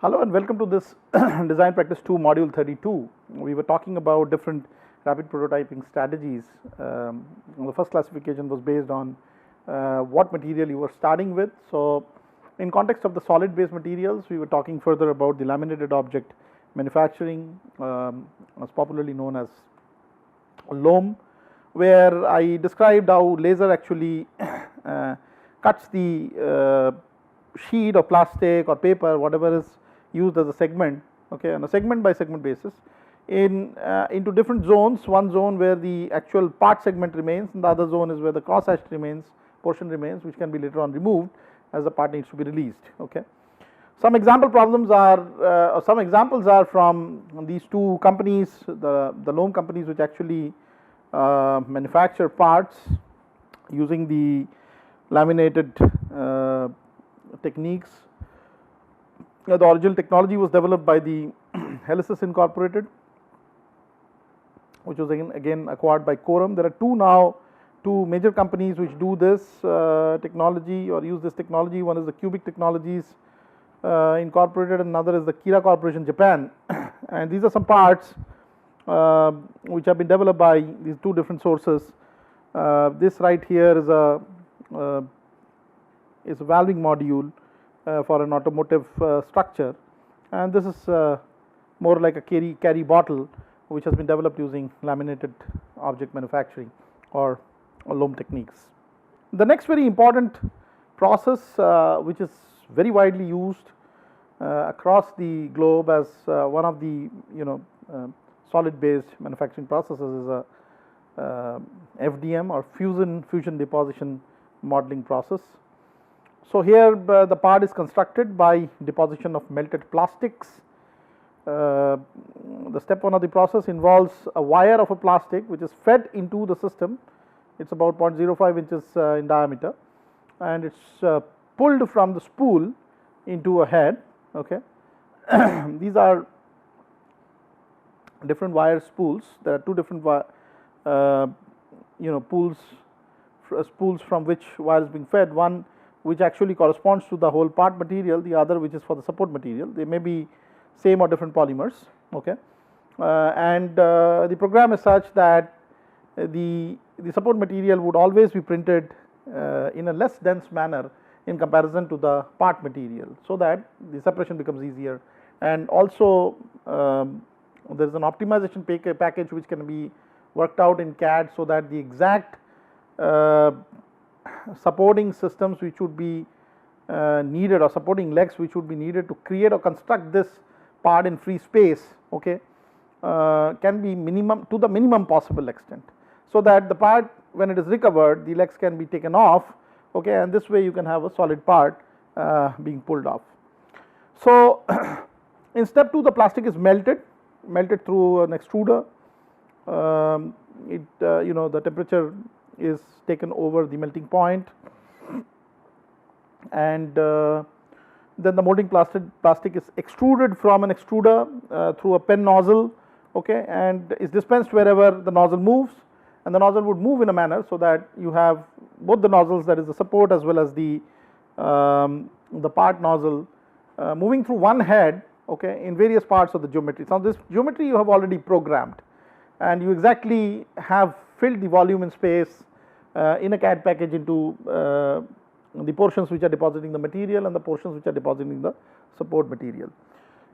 Hello and welcome to this Design Practice 2 Module 32. We were talking about different rapid prototyping strategies. The first classification was based on what material you were starting with. So, in context of the solid based materials, we were talking further about the laminated object manufacturing, as popularly known as loam, where I described how laser actually cuts the sheet or plastic or paper, whatever is used as a segment, okay, on a segment by segment basis into different zones. One zone where the actual part segment remains, and the other zone is where the cross hatch portion remains, which can be later on removed as the part needs to be released. Okay. Some example problems are some examples are from these two companies, the loam companies, which actually manufacture parts using the laminated techniques. The original technology was developed by the Helicis Incorporated, which was again acquired by Quorum. There are two major companies which do this technology or use this technology. One is the Cubic Technologies Incorporated, and another is the Kira Corporation Japan. And these are some parts which have been developed by these two different sources. This right here is a valving module for an automotive structure, and this is more like a carry bottle, which has been developed using laminated object manufacturing or loam techniques. The next very important process, which is very widely used across the globe as one of the solid based manufacturing processes, is a FDM or fusion deposition modeling process. So, here the part is constructed by deposition of melted plastics. The step 1 of the process involves a wire of a plastic which is fed into the system. It is about 0.05 inches in diameter, and it is pulled from the spool into a head. Okay. These are different wire spools. There are two different spools from which wire is being fed. One which actually corresponds to the whole part material, the other which is for the support material. They may be same or different polymers. Okay. The program is such that the support material would always be printed in a less dense manner in comparison to the part material, so that the separation becomes easier. And also there is an optimization package which can be worked out in CAD, so that the exact supporting systems which would be needed, or supporting legs which would be needed to create or construct this part in free space, okay, can be to the minimum possible extent, so that the part, when it is recovered, the legs can be taken off, okay, and this way you can have a solid part being pulled off. So, in step 2, the plastic is melted through an extruder. The temperature is taken over the melting point, and then the molding plastic is extruded from an extruder through a pen nozzle, okay, and is dispensed wherever the nozzle moves, and the nozzle would move in a manner so that you have both the nozzles, that is the support as well as the part nozzle, moving through one head, okay, in various parts of the geometry. So, this geometry you have already programmed, and you exactly have filled the volume and space in a CAD package into the portions which are depositing the material and the portions which are depositing the support material.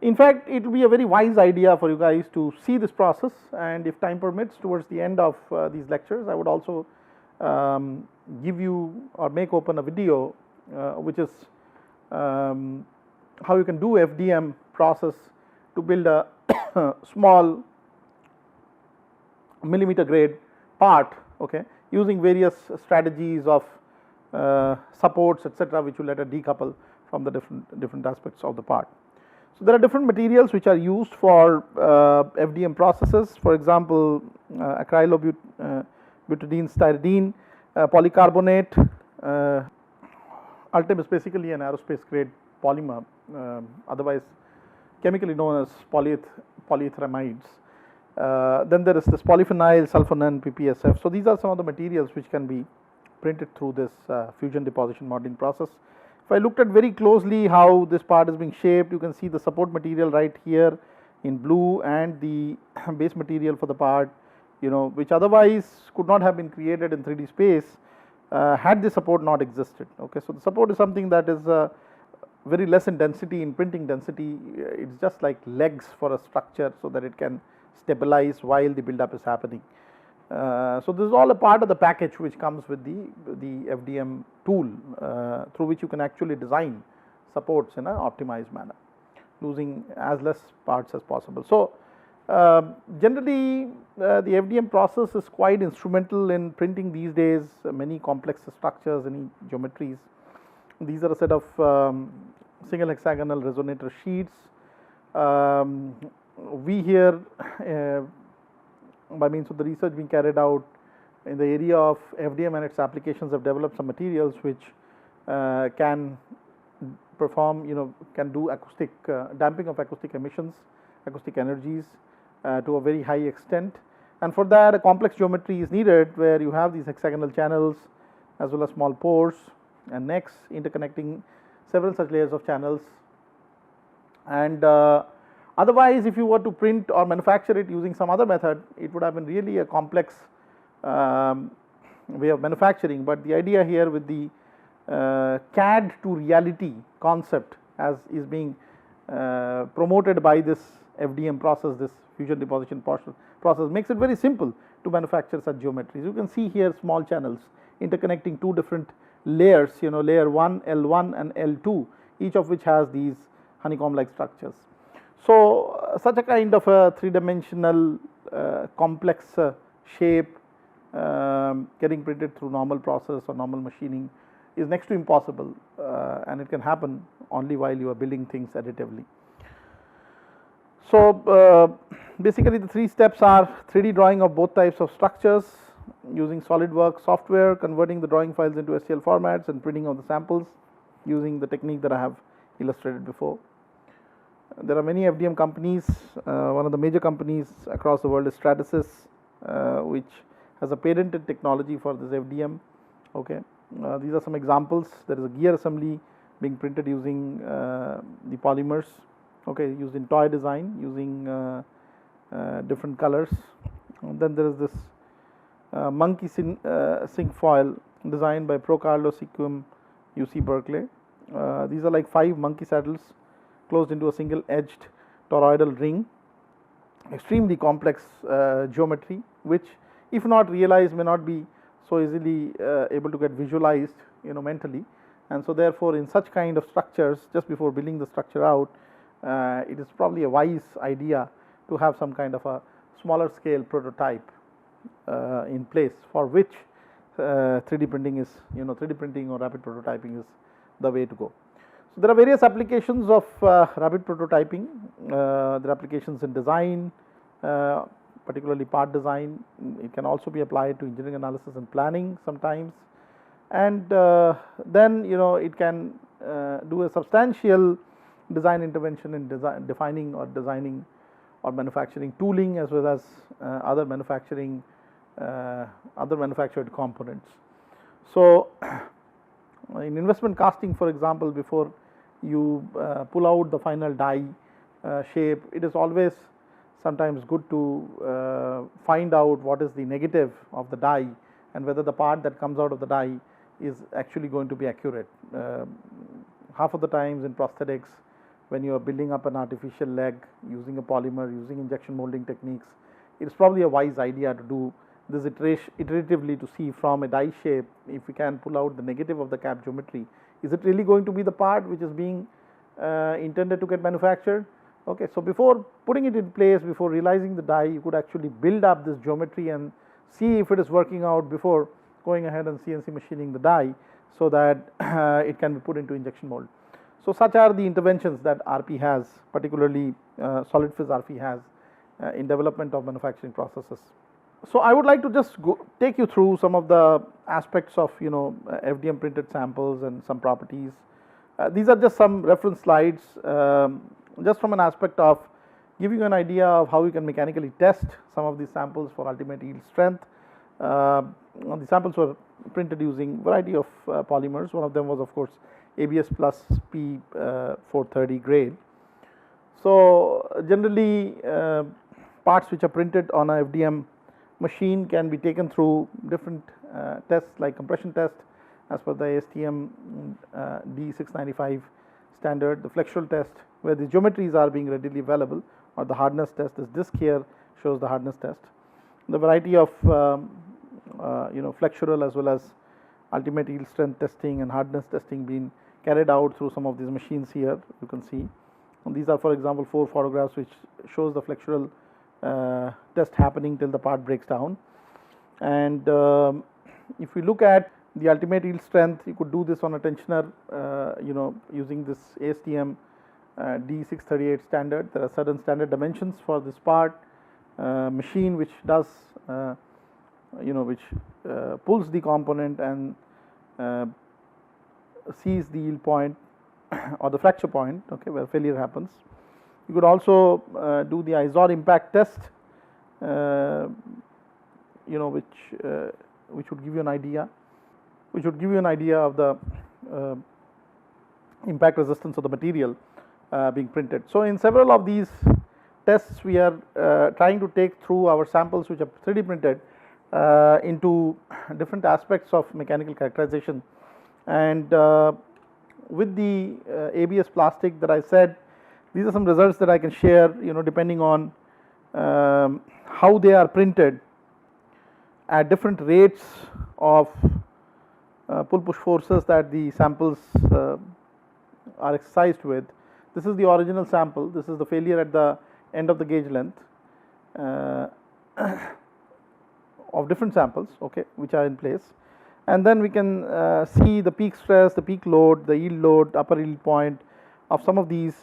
In fact, it will be a very wise idea for you guys to see this process, and if time permits, towards the end of these lectures, I would also give you or make open a video which is how you can do FDM process to build a small millimeter grade part, okay, using various strategies of supports, etc., which will later decouple from the different aspects of the part. So, there are different materials which are used for FDM processes. For example, acrylobutadiene styrene, polycarbonate. Ultim is basically an aerospace grade polymer, otherwise chemically known as polyetheramides. Then there is this polyphenol, sulfonan, PPSF. So, these are some of the materials which can be printed through this fusion deposition modeling process. If I looked at very closely how this part is being shaped, you can see the support material right here in blue and the base material for the part, which otherwise could not have been created in 3D space had the support not existed. Okay, so the support is something that is very less in density, in printing density. It's just like legs for a structure so that it can stabilize while the build up is happening. So this is all a part of the package which comes with the FDM tool through which you can actually design supports in an optimized manner, losing as less parts as possible. So generally the FDM process is quite instrumental in printing these days many complex structures, any geometries. These are a set of single hexagonal resonator sheets. We here by means of the research being carried out in the area of FDM and its applications, have developed some materials which can perform, can do acoustic damping of acoustic emissions, acoustic energies to a very high extent. And for that, a complex geometry is needed where you have these hexagonal channels as well as small pores and necks interconnecting several such layers of channels. And otherwise, if you were to print or manufacture it using some other method, it would have been really a complex way of manufacturing. But the idea here with the CAD to reality concept as is being promoted by this FDM process, this fusion deposition process, makes it very simple to manufacture such geometries. You can see here small channels interconnecting two different layers, layer 1, L1 and L2, each of which has these honeycomb like structures. So such a kind of a three-dimensional complex shape getting printed through normal process or normal machining is next to impossible, and it can happen only while you are building things additively. So basically the three steps are 3D drawing of both types of structures using SolidWorks software, converting the drawing files into STL formats, and printing of the samples using the technique that I have illustrated before. There are many FDM companies. One of the major companies across the world is Stratasys, which has a patented technology for this FDM. Okay, these are some examples. There is a gear assembly being printed using the polymers. Okay, used in toy design using different colors. And then there is this monkey sink foil designed by Pro Carlo Sequim UC Berkeley. These are like 5 monkey saddles closed into a single edged toroidal ring. Extremely complex geometry, which if not realized may not be so easily able to get visualized mentally. And so therefore in such kind of structures, just before building the structure out, it is probably a wise idea to have some kind of a smaller scale prototype in place, for which 3D printing is 3D printing or rapid prototyping is the way to go. So there are various applications of rapid prototyping. There are applications in design, particularly part design. It can also be applied to engineering analysis and planning sometimes, and then it can do a substantial design intervention in defining or designing or manufacturing tooling, as well as other manufactured components. So in investment casting, for example, before you pull out the final die shape, it is always sometimes good to find out what is the negative of the die and whether the part that comes out of the die is actually going to be accurate. Half of the times in prosthetics, when you are building up an artificial leg using a polymer, using injection molding techniques, it is probably a wise idea to do this iteratively to see from a die shape if we can pull out the negative of the cap geometry. Is it really going to be the part which is being intended to get manufactured? Okay, so before putting it in place, before realizing the die, you could actually build up this geometry and see if it is working out before going ahead and CNC machining the die, so that it can be put into injection mold. So such are the interventions that RP has, particularly SolidFizz RP has in development of manufacturing processes. So I would like to just take you through some of the aspects of FDM printed samples and some properties. These are just some reference slides, just from an aspect of giving you an idea of how you can mechanically test some of these samples for ultimate yield strength. The samples were printed using a variety of polymers. One of them was, of course, ABS plus P430 grade. So generally parts which are printed on a FDM machine can be taken through different tests like compression test as per the ASTM D695 standard, the flexural test where the geometries are being readily available, or the hardness test. This disc here shows the hardness test. The variety of flexural as well as ultimate yield strength testing and hardness testing being carried out through some of these machines here, you can see. And these are, for example, 4 photographs which shows the flexural test happening till the part breaks down. And if we look at the ultimate yield strength, you could do this on a tensioner, using this ASTM D638 standard. There are certain standard dimensions for this part. Machine which does which pulls the component and sees the yield point or the fracture point, okay, where failure happens. You could also do the ISOR impact test, which would give you an idea, of the impact resistance of the material being printed. So in several of these tests, we are trying to take through our samples which are 3D printed into different aspects of mechanical characterization. And with the ABS plastic that I said, these are some results that I can share, depending on how they are printed at different rates of pull push forces that the samples are exercised with. This is the original sample. This is the failure at the end of the gauge length of different samples, okay, which are in place. And then we can see the peak stress, the peak load, the yield load, upper yield point of some of these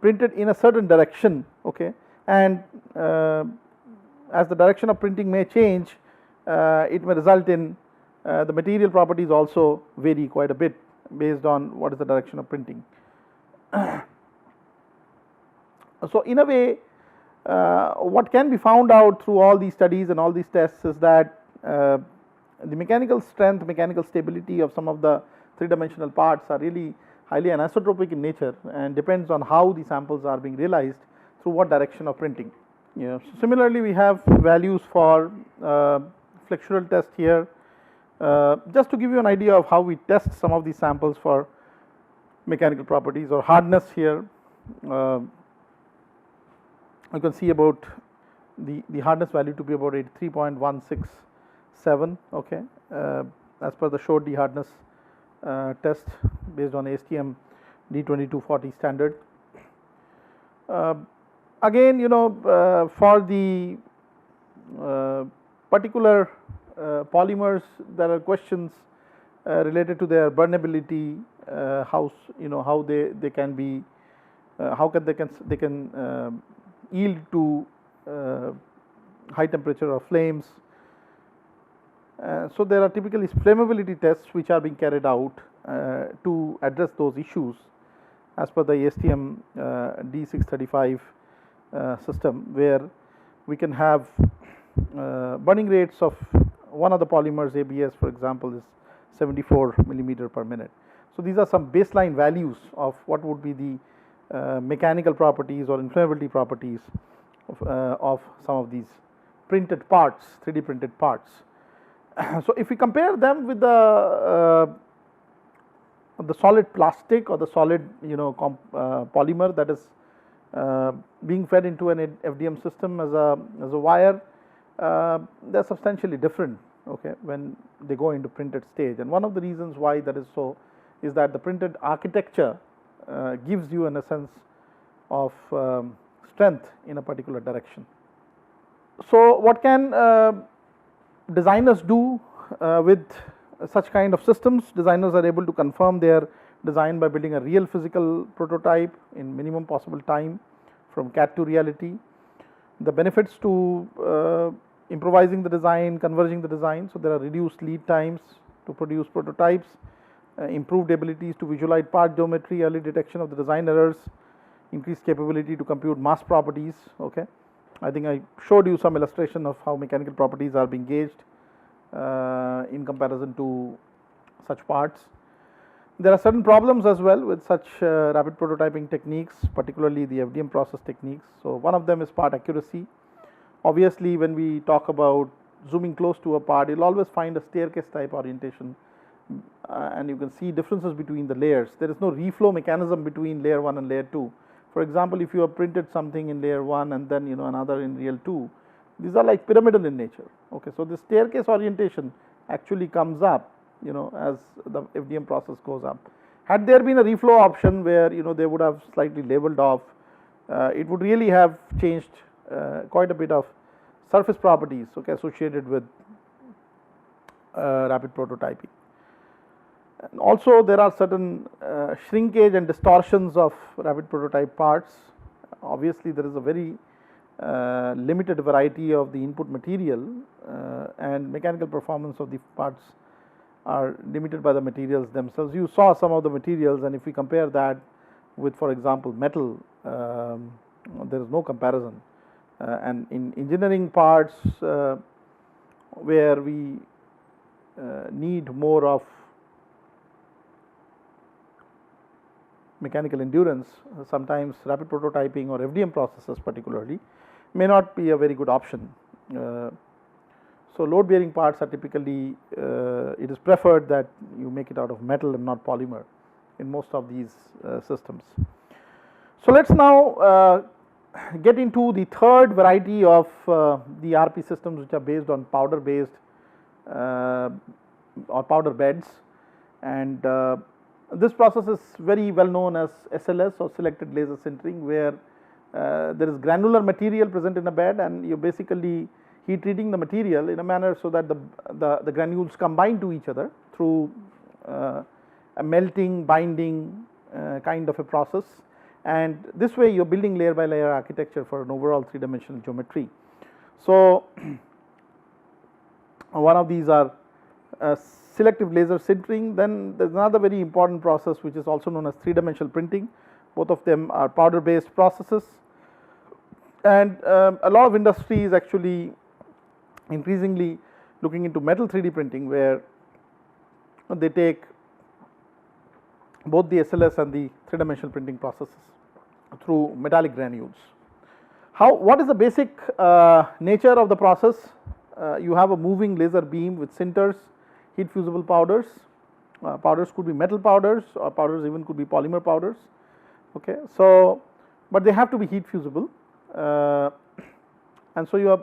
printed in a certain direction, okay. And as the direction of printing may change, it may result in the material properties also vary quite a bit based on what is the direction of printing. So in a way, what can be found out through all these studies and all these tests is that the mechanical strength, mechanical stability of some of the 3-dimensional parts are really highly anisotropic in nature and depends on how the samples are being realized through what direction of printing. So similarly, we have values for flexural test here, just to give you an idea of how we test some of these samples for mechanical properties or hardness here. You can see about the hardness value to be about 83.167, okay, as per the short D hardness test based on ASTM D2240 standard. Again, for the particular polymers, there are questions related to their burnability, how they can be, how can they can yield to high temperature or flames. So there are typically flammability tests which are being carried out to address those issues as per the ASTM D635 system, where we can have burning rates of one of the polymers, ABS for example, is 74 millimeter per minute. So these are some baseline values of what would be the mechanical properties or inflammability properties of some of these printed parts, 3D printed parts. So if we compare them with the solid plastic or the solid polymer that is being fed into an FDM system as a wire, they're substantially different, okay, when they go into printed stage. And one of the reasons why that is so is that the printed architecture gives you a sense of strength in a particular direction. So what can designers do with such kind of systems? Designers are able to confirm their design by building a real physical prototype in minimum possible time from CAD to reality. The benefits to improvising the design, converging the design, so there are reduced lead times to produce prototypes, improved abilities to visualize part geometry, early detection of the design errors, increased capability to compute mass properties, okay. I think I showed you some illustration of how mechanical properties are being gauged in comparison to such parts. There are certain problems as well with such rapid prototyping techniques, particularly the FDM process techniques. So one of them is part accuracy. Obviously, when we talk about zooming close to a part, you'll always find a staircase type orientation, and you can see differences between the layers. There is no reflow mechanism between layer 1 and layer 2. For example, if you have printed something in layer 1 and then another in real 2, these are like pyramidal in nature. Okay, so the staircase orientation actually comes up as the FDM process goes up. Had there been a reflow option where they would have slightly leveled off, it would really have changed quite a bit of surface properties, okay, associated with rapid prototyping. And also there are certain shrinkage and distortions of rapid prototype parts. Obviously there is a very limited variety of the input material, and mechanical performance of the parts are limited by the materials themselves. You saw some of the materials, and if we compare that with, for example, metal, there is no comparison. And in engineering parts where we need more of mechanical endurance, sometimes rapid prototyping or FDM processes particularly may not be a very good option. So load bearing parts are typically, it is preferred that you make it out of metal and not polymer in most of these systems. So let us now get into the third variety of the RP systems, which are based on powder based or powder beds, and this process is very well known as SLS, or selected laser sintering, where there is granular material present in a bed, and you basically heat treating the material in a manner so that the granules combine to each other through a melting, binding kind of a process, and this way you are building layer by layer architecture for an overall 3-dimensional geometry. So one of these are selective laser sintering. Then there is another very important process which is also known as 3-dimensional printing. Both of them are powder based processes, and a lot of industry is actually increasingly looking into metal 3D printing, where they take both the SLS and the 3-dimensional printing processes through metallic granules. What is the basic nature of the process? You have a moving laser beam with sinters, heat fusible powders. Powders could be metal powders, or powders even could be polymer powders. Okay, so but they have to be heat fusible, and so you are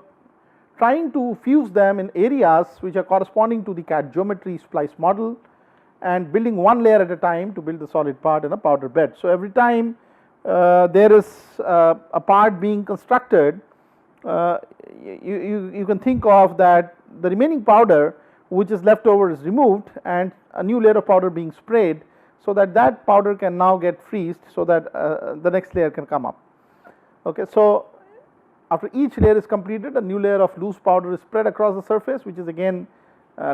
trying to fuse them in areas which are corresponding to the CAD geometry splice model, and building one layer at a time to build the solid part in a powder bed. So every time there is a part being constructed, you can think of that the remaining powder which is left over is removed, and a new layer of powder being sprayed, so that that powder can now get freezed, so that the next layer can come up. Okay, so after each layer is completed, a new layer of loose powder is spread across the surface, which is again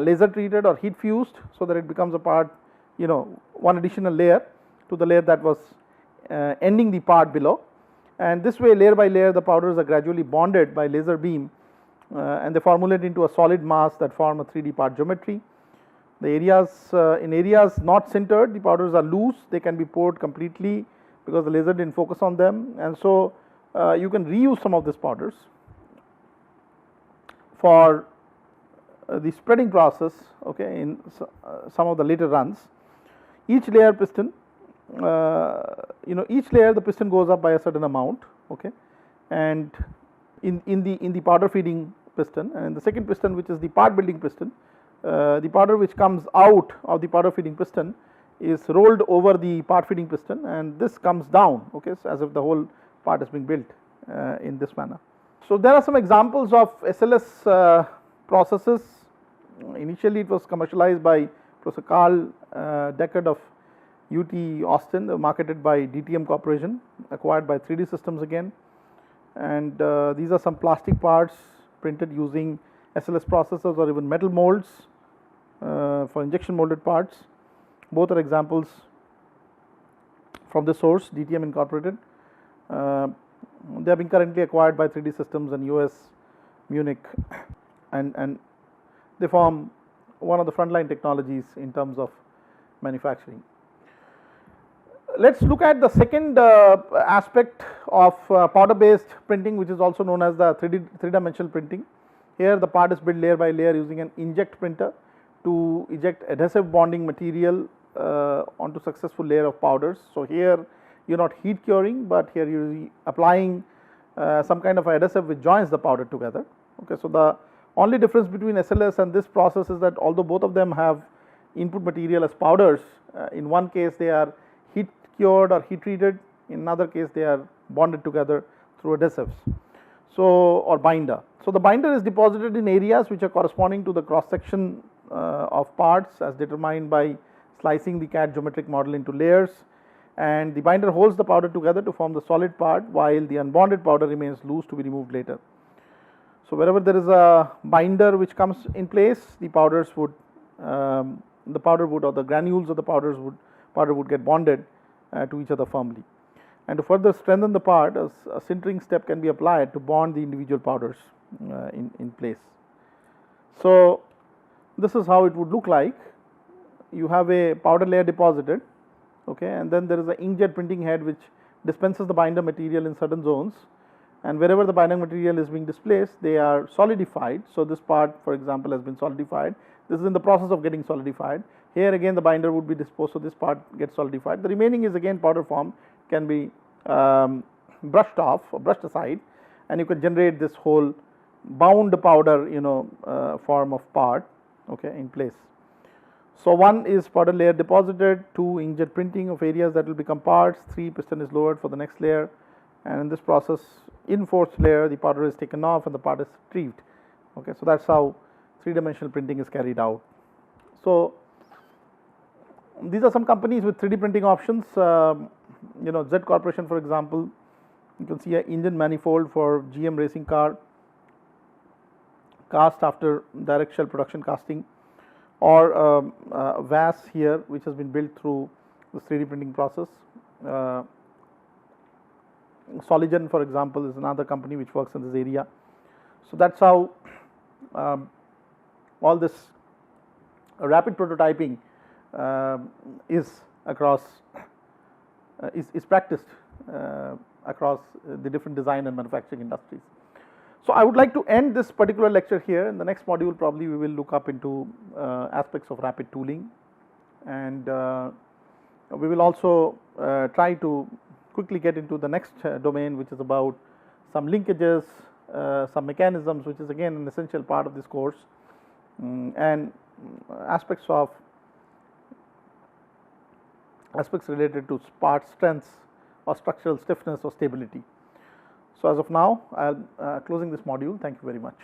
laser treated or heat fused, so that it becomes a part, one additional layer to the layer that was ending the part below. And this way, layer by layer, the powders are gradually bonded by laser beam, and they formulate into a solid mass that form a 3D part geometry. The areas in areas not sintered, the powders are loose. They can be poured completely because the laser didn't focus on them, and so you can reuse some of these powders for the spreading process. Okay, in some of the later runs, each layer piston, each layer the piston goes up by a certain amount. Okay, and in the powder feeding piston, and the second piston, which is the part building piston, the powder which comes out of the powder feeding piston is rolled over the part feeding piston, and this comes down. Okay, so as if the whole part is being built in this manner. So there are some examples of SLS processes. Initially it was commercialized by Professor Carl Deckard of UT Austin, marketed by DTM Corporation, acquired by 3D Systems again, and these are some plastic parts printed using SLS processes or even metal molds for injection molded parts. Both are examples from the source, DTM Incorporated. They have been currently acquired by 3D Systems in US, Munich, and they form one of the frontline technologies in terms of manufacturing. let us look at the second aspect of powder based printing, which is also known as the three dimensional printing. Here the part is built layer by layer using an inject printer to eject adhesive bonding material onto successful layer of powders. So, here you are not heat curing, but here you are applying some kind of adhesive which joins the powder together. Okay. So, the only difference between SLS and this process is that although both of them have input material as powders, in one case they are heat cured or heat treated, in another case they are bonded together through adhesives, so or binder. So, the binder is deposited in areas which are corresponding to the cross section of parts as determined by slicing the CAD geometric model into layers, and the binder holds the powder together to form the solid part, while the unbonded powder remains loose to be removed later. So, wherever there is a binder which comes in place, the powders would the powder would, or the granules of the powder would get bonded to each other firmly. And to further strengthen the part, a sintering step can be applied to bond the individual powders in place. So, this is how it would look like. You have a powder layer deposited, okay, and then there is an inkjet printing head which dispenses the binder material in certain zones, and wherever the binder material is being displaced, they are solidified. So, this part, for example, has been solidified. This is in the process of getting solidified. Here again the binder would be disposed, so this part gets solidified. The remaining is again powder form, can be brushed off or brushed aside, and you can generate this whole bound powder form of part, okay, in place. So, 1 is powder layer deposited, 2 inkjet printing of areas that will become parts, 3 piston is lowered for the next layer, and in this process in 4th layer the powder is taken off and the part is retrieved. Okay. So, that is how 3-dimensional printing is carried out. So, these are some companies with 3D printing options. Z Corporation, for example, you can see an engine manifold for GM racing car, cast after direct shell production casting, or VAS here which has been built through this 3D printing process. Soligen, for example, is another company which works in this area. So, that is how all this rapid prototyping is across is practiced across the different design and manufacturing industries. So, I would like to end this particular lecture here. In the next module probably we will look up into aspects of rapid tooling, and we will also try to quickly get into the next domain, which is about some linkages, some mechanisms, which is again an essential part of this course, and aspects related to part strengths or structural stiffness or stability. So, as of now I am closing this module. Thank you very much.